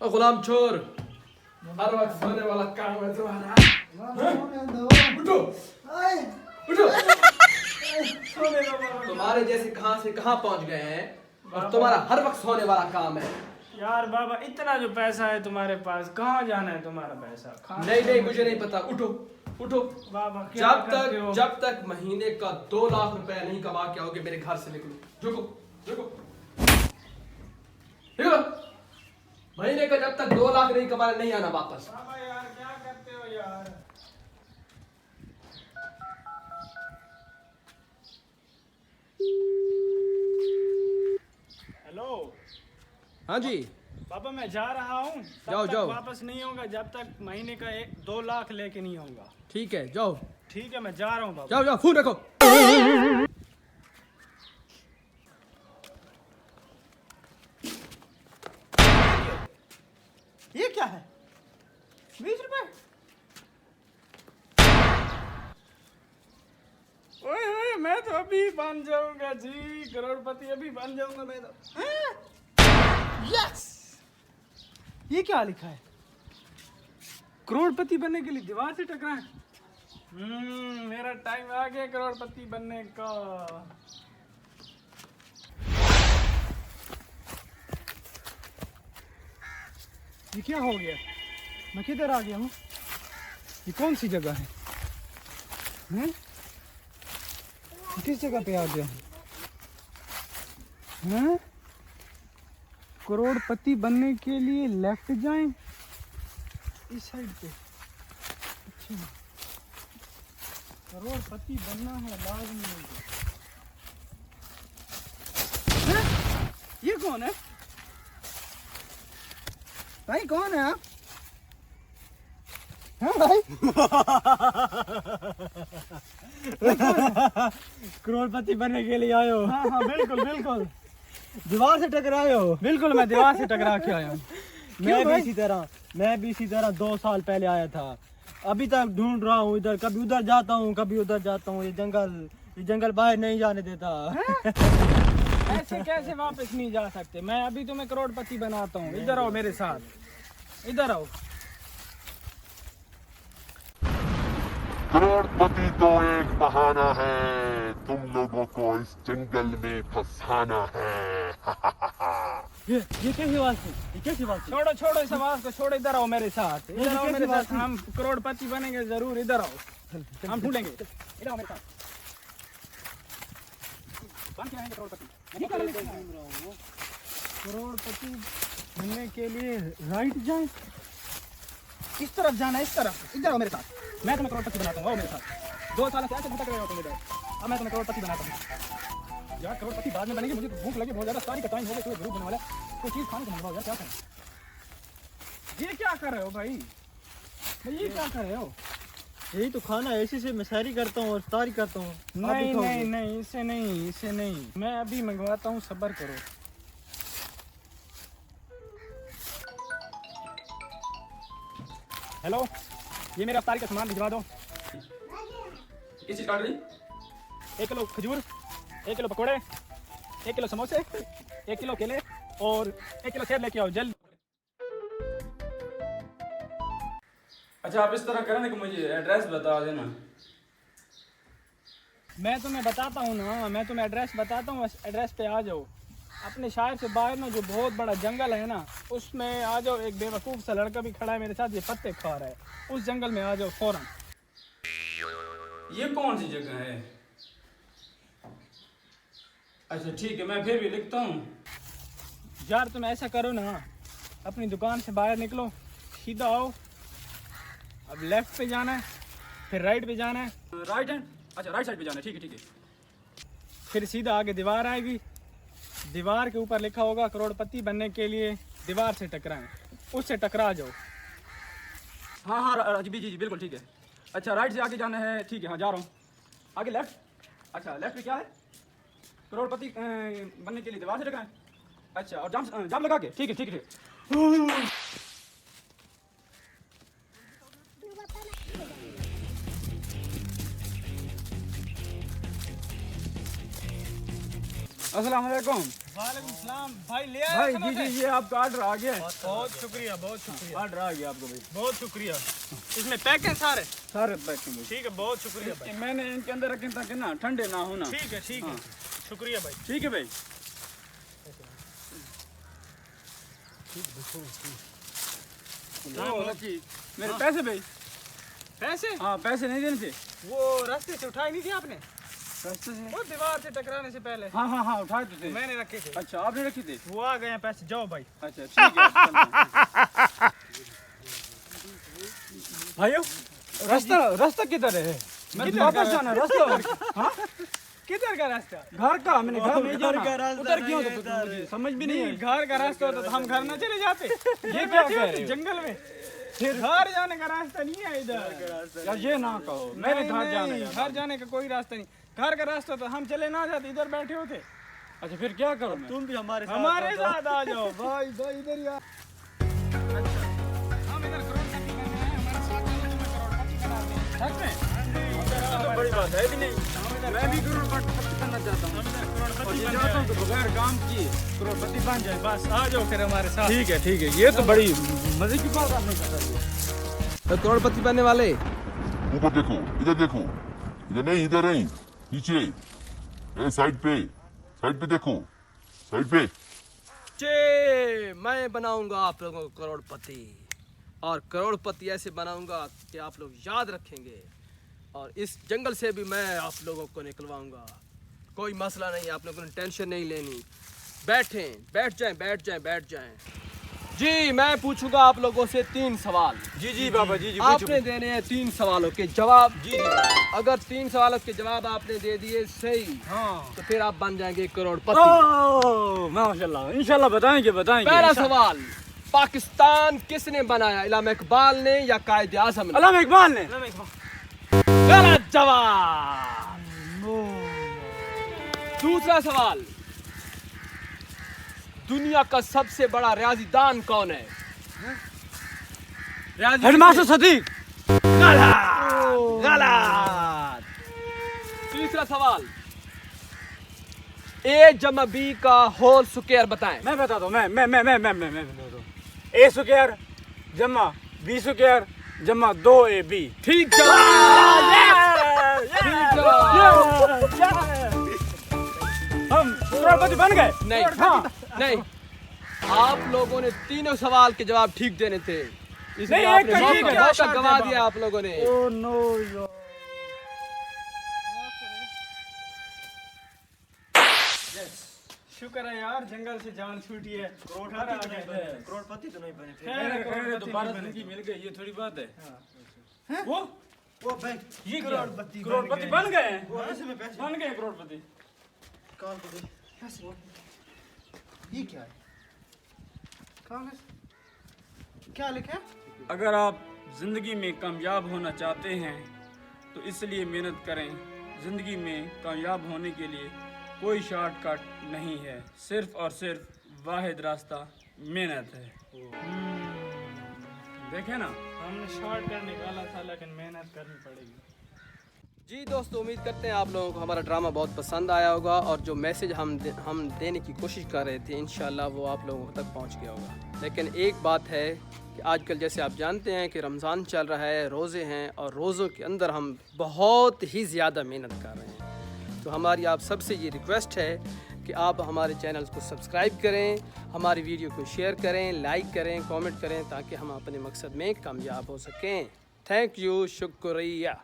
ओ गुलाम छोर, हर वक्त सोने वाला काम है तुम्हारा। उठो उठो। तुम्हारे जैसे कहां से कहां पहुंच गए हैं और तुम्हारा हर वक्त सोने वाला काम है। यार बाबा, इतना जो पैसा है तुम्हारे पास, कहाँ जाना है तुम्हारा पैसा? नहीं नहीं, मुझे नहीं पता। उठो उठो बाबा, क्या जब तक महीने का 2 लाख रुपया नहीं कमा के आओगे मेरे घर से निकलो। झुको झुको निकलो। महीने का जब तक 2 लाख नहीं कमा नहीं आना वापस। बाबा यार, क्या करते हो यार? हेलो हाँ जी, बाबा, मैं जा रहा हूँ। जाओ। वापस नहीं होगा जब तक महीने का 2 लाख लेके नहीं होगा। ठीक है, जाओ ठीक है, मैं जा रहा हूँ बाबा। जाओ, फोन रखो। ये क्या है? 20 रुपए? ओए ओए, मैं तो अभी बन जाऊंगा जी, करोड़पति अभी बन जाऊंगा मैं तो। यस! ये क्या लिखा है? करोड़पति बनने के लिए दीवार से टकराएं। मेरा टाइम आ गया करोड़पति बनने का। ये क्या हो गया? मैं किधर आ गया हूँ? ये कौन सी जगह है? हैं? किस जगह पे आ गया हूँ? हैं? करोड़पति बनने के लिए लेफ्ट जाएं, इस साइड पे। अच्छा, करोड़पति बनना है लाजमी। हैं? ये कौन है भाई? कौन है आप? हाँ भाई। करोड़पति बनने के लिए आए हो? हाँ हाँ, बिल्कुल बिल्कुल। दीवार से टकराए हो? बिल्कुल, मैं दीवार से टकरा के आया हूँ। मैं भी इसी तरह 2 साल पहले आया था। अभी तक ढूंढ रहा हूँ, इधर कभी उधर जाता हूँ, कभी उधर जाता हूँ। ये जंगल बाहर नहीं जाने देता। ऐसे कैसे वापस नहीं जा सकते? मैं अभी तुम्हें करोड़पति बनाता हूँ। इधर आओ मेरे साथ, इधर आओ। करोड़पति तो एक बहाना है, तुम लोगों को इस जंगल में फंसाना है। ये कैसी बात है? ये कैसी बात है? छोड़ो इस आवाज को, छोड़ो। इधर आओ मेरे साथ, इधर आओ कैसी मेरे बात साथ। हम करोड़पति बनेंगे जरूर। इधर आओ, हम ढूंढेंगे। इधर आओ मेरे साथ। बन के आएंगे करोड़पति। करोड़पति बनने के लिए राइट जाए, इस तरफ जाना है, इस तरफ। इधर आओ मेरे साथ, मैं तुम्हें करोड़पति बनाता हूँ। आओ मेरे साथ। 2 साल से ऐसे भटक रहे हो तुम इधर, अब मैं तुम्हें करोड़पति बनाता हूँ। यार करोड़पति बाद में बनेंगे, मुझे तो भूख लगी बहुत ज्यादा। सारी का टाइम हो गया, ग्रुप बनने वाला है। कोई चीज़ खाने को मंगवाओ यार, क्या करें? ये क्या कर रहे हो भाई? ये क्या कर रहे हो? यही तो खाना है, इसी से मैं सैरी करता हूँ और इफ्तारी करता हूँ। नहीं नहीं नहीं, इसे नहीं, इसे नहीं। मैं अभी मंगवाता हूँ, सब्र करो। हेलो, ये मेरा इफ्तारी का सामान भिजवा दो। किस चीज काट रही? 1 किलो खजूर, 1 किलो पकोड़े, 1 किलो समोसे, 1 किलो केले और 1 किलो सेब लेके आओ जल्द। अच्छा, आप इस तरह करें ना कि मुझे एड्रेस बता देना। मैं तुम्हें बताता हूँ ना, मैं तुम्हें एड्रेस बताता हूँ, एड्रेस पे आ जाओ। अपने शहर से बाहर ना जो बहुत बड़ा जंगल है ना, उसमें आ जाओ। एक बेवकूफ़ सा लड़का भी खड़ा है मेरे साथ, ये पत्ते खा रहा है। उस जंगल में आ जाओ फौरन। ये कौन सी जगह है? अच्छा ठीक है, मैं फिर भी लिखता हूँ। यार तुम ऐसा करो ना, अपनी दुकान से बाहर निकलो, सीधा आओ। अब लेफ्ट पे जाना है, फिर राइट पे जाना है। Right hand? अच्छा, राइट साइड पे जाना है। ठीक है ठीक है। फिर सीधा आगे दीवार आएगी, दीवार के ऊपर लिखा होगा करोड़पति बनने के लिए दीवार से टकराएं, उससे टकरा जाओ। हाँ हाँ जी जी बिल्कुल ठीक है। अच्छा, राइट से आगे जाना है। ठीक है, हाँ जा रहा हूँ। आगे लेफ्ट। अच्छा, लेफ्ट पे क्या है? करोड़पति बनने के लिए दीवार से टकराएं। अच्छा, और जाम लगा के। ठीक है ठीक है ठीक है। अस्सलाम वालेकुम। वालेकुम सलाम भाई, ले आए भाई समोसे? जी ये आपका ऑर्डर आ गया है। बहुत शुक्रिया, बहुत शुक्रिया, ऑर्डर आ गया आपको भाई, बहुत शुक्रिया। इसमें पैक है सारे? सारे पैकिंग भाई। ठीक है, बहुत शुक्रिया भाई। मैंने इनके अंदर रखे ताकि ना ठंडे ना होना। ठीक है, ठीक है, शुक्रिया भाई। ठीक है भाई। मेरे पैसे भाई। पैसे? हाँ पैसे नहीं देने थे। वो रास्ते से उठाए नहीं थे आपने? रास्ते से? वो दीवार से टकराने से पहले हाँ हाँ हाँ उठाए तो थे। मैंने रखे थे। अच्छा आपने रखे थे? वो आ गए हैं पैसे, जाओ भाई। अच्छा ठीक है। भाइयों रास्ता किधर है? मैं तो वापस जाना रास्ता। हाँ किधर का रास्ता? घर का, मैंने घर नहीं जाना। का रास्ता उधर क्यों नहीं है तो मुझे समझ भी नहीं है। घर का रास्ता होता तो हम घर ना चले जाते। ये क्या कह रहे हो? जंगल में फिर घर जाने का रास्ता नहीं है इधर। यार ये ना कहो, मेरे नहीं, घर नहीं, जाने का। घर जाने का कोई रास्ता नहीं। घर का रास्ता तो हम चले ना जाते, इधर बैठे होते। अच्छा फिर क्या करूं मैं? तुम भी हमारे साथ हमारे साथ आ जाओ भाई, भाई इधर ही आ। अच्छा, हम इधर करोड़पति बनने आए, हमारे साथ चलो, तुम्हें करोड़पति बना दें। सच में? तो बड़ी बात है भी नहीं। मैं भी करोड़पति बनना चाहता हूँ। और ये चाहता हूँ कि बगैर काम किए करोड़पति बन जाए। बस आ जाओ फिर हमारे साथ। ठीक है ये तो बड़ी मजे की बात आपने कहा। तो करोड़पति बनने वाले ऊपर देखो, इधर देखो, इधर नहीं, नीचे, साइड पे देखो, साइड पे। चे मैं बनाऊंगा आप लोगों को करोड़पति, और करोड़पति ऐसे बनाऊंगा कि आप लोग याद रखेंगे, और इस जंगल से भी मैं आप लोगों को निकलवाऊंगा। कोई मसला नहीं, आप लोगों ने टेंशन नहीं लेनी। बैठ जाएं। जी मैं पूछूंगा आप लोगों से 3 सवाल। जी बाबा जी आपने देने हैं 3 सवालों के जवाब। जी अगर 3 सवालों के जवाब आपने दे दिए सही, हाँ, तो फिर आप बन जाएंगे करोड़पति। ओह माशाल्लाह, इंशाल्लाह बताएंगे। पहला सवाल, पाकिस्तान किसने बनाया, इलामा इकबाल ने या कायद आज़म ने? अल्लामा इकबाल ने। गलत जवाब। दूसरा सवाल, दुनिया का सबसे बड़ा रियाजीदान कौन है? हेडमास्टर सदीक। गलत। तीसरा सवाल, A जमा B का होल स्क्वायर बताएं। मैं बताता हूँ। मैं बताता हूँ। A स्क्वायर जमा B स्क्वायर जमा 2AB। ठीक जवाब। ठीक जवाब। हम करोड़पति बन गए। नहीं हाँ। नहीं, आप लोगों ने तीनों सवाल के जवाब ठीक देने थे, इसलिए नहीं, एक आपने का ठीक है। मौका गंवा दिया आप लोगों ने। ओह नो यार। शुक्र है यार, जंगल से जान छूटी है। करोड़पति तो नहीं बने थे। खैर, दोबारा जिंदगी मिल गई, ये थोड़ी बात है। वो भाई ये क्या? करोड़पति करोड़पति बन गए हैं। ऐसे में पैसे बन गए करोड़पति। निकाल को दे। ये क्या है? क्या लिखा है? अगर आप जिंदगी में कामयाब होना चाहते हैं तो इसलिए मेहनत करें। जिंदगी में कामयाब होने के लिए कोई शॉर्टकट नहीं है, सिर्फ और सिर्फ वाहिद रास्ता मेहनत है। देखे ना, हमने शॉर्टकट निकाला था, लेकिन मेहनत करनी पड़ेगी। जी दोस्तों, उम्मीद करते हैं आप लोगों को हमारा ड्रामा बहुत पसंद आया होगा, और जो मैसेज हम देने की कोशिश कर रहे थे इंशाल्लाह वो आप लोगों तक पहुंच गया होगा। लेकिन एक बात है कि आजकल जैसे आप जानते हैं कि रमज़ान चल रहा है, रोज़े हैं, और रोज़ों के अंदर हम बहुत ही ज़्यादा मेहनत कर रहे हैं। तो हमारी आप सबसे ये रिक्वेस्ट है कि आप हमारे चैनल्स को सब्सक्राइब करें, हमारी वीडियो को शेयर करें, लाइक करें, कमेंट करें, ताकि हम अपने मकसद में कामयाब हो सकें। थैंक यू, शुक्रिया।